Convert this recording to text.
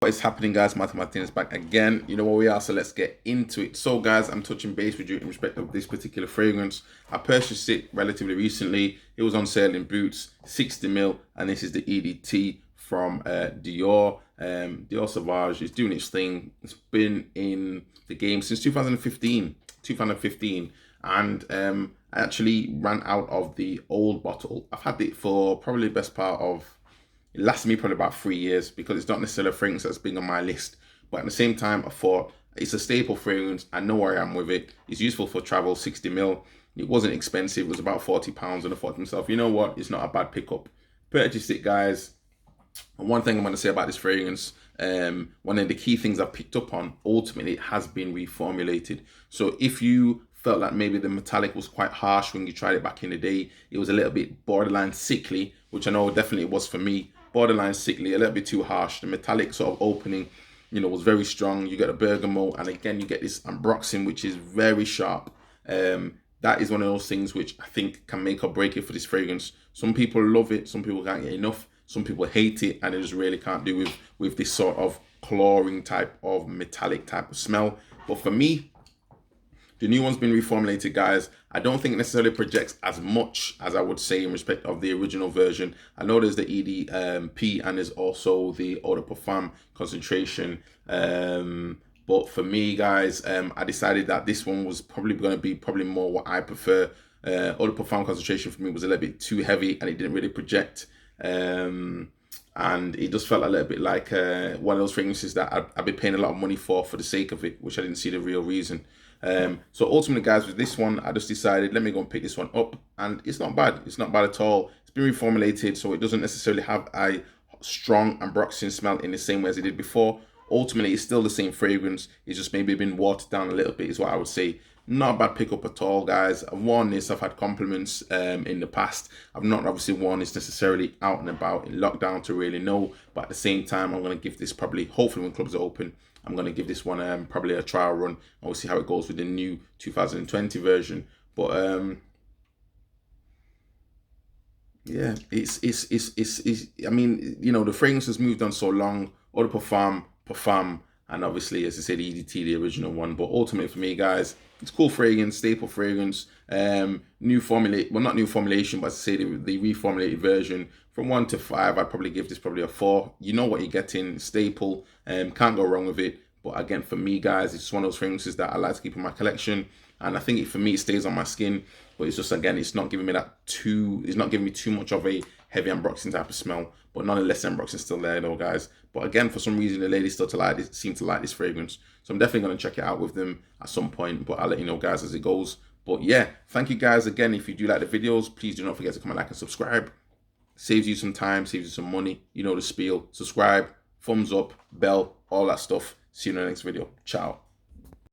What is happening, guys? Martin is back again. You know what we are, so let's get into it. So guys, I'm touching base with you in respect of this particular fragrance. I purchased it relatively recently. It was on sale in Boots, 60ml, and this is the EDT from Dior. Dior Sauvage is doing its thing. It's been in the game since 2015, and I actually ran out of the old bottle. I've had it for probably the best part of, it lasted me probably about 3 years, because it's not necessarily a fragrance that's been on my list. But at the same time, I thought it's a staple fragrance. I know where I am with it. It's useful for travel, 60ml. It wasn't expensive. It was about £40. And I thought to myself, you know what? It's not a bad pickup. Purchased it, guys. And one thing I'm going to say about this fragrance, one of the key things I picked up on, ultimately, it has been reformulated. So if you felt like maybe the metallic was quite harsh when you tried it back in the day, it was a little bit borderline sickly, which I know definitely it was for me. Borderline sickly, a little bit too harsh. The metallic sort of opening, you know, was very strong. You get a bergamot, and again you get this ambroxan, which is very sharp. That is one of those things which I think can make or break it for this fragrance. Some people love it, some people can't get enough, some people hate it, and they just really can't do with this sort of chlorine type of metallic type of smell. But for me, the new one's been reformulated, guys. I don't think it necessarily projects as much as I would say in respect of the original version. I know there's the EDP and there's also the Eau de Parfum concentration. But for me, guys, I decided that this one was probably going to be more what I prefer. Eau de Parfum concentration for me was a little bit too heavy, and it didn't really project. And it just felt a little bit like one of those fragrances that I'd be paying a lot of money for the sake of it, which I didn't see the real reason. So ultimately, guys, with this one, I just decided, let me go and pick this one up, and it's not bad. It's not bad at all. It's been reformulated, so it doesn't necessarily have a strong ambroxan smell in the same way as it did before. Ultimately, it's still the same fragrance. It's just maybe been watered down a little bit, is what I would say. Not a bad pickup at all, guys. I've worn this. I've had compliments in the past. I've not obviously worn this necessarily out and about in lockdown to really know, but at the same time, I'm going to give this probably, hopefully when clubs are open, I'm going to give this one probably a trial run, and we'll see how it goes with the new 2020 version. But yeah, it's I mean, you know, the fragrance has moved on so long. Eau de Parfum, and obviously, as I said, EDT, the original one. But ultimately, for me, guys, it's cool fragrance, staple fragrance. New formulate, well, not new formulation, but as I say, the reformulated version. From 1 to 5, I'd probably give this probably a 4. You know what you're getting, staple. Can't go wrong with it. But again, for me, guys, it's just one of those fragrances that I like to keep in my collection, and I think for me, it stays on my skin. But it's just, again, it's not giving me it's not giving me too much of a heavy ambroxan type of smell. But nonetheless, ambroxan's still there, though, guys. But again, for some reason, the ladies still seem to like this fragrance, so I'm definitely going to check it out with them at some point. But I'll let you know, guys, as it goes. But yeah, thank you, guys, again. If you do like the videos, please do not forget to comment, like, and subscribe. Saves you some time, saves you some money. You know the spiel. Subscribe, thumbs up, bell, all that stuff. See you in the next video. Ciao.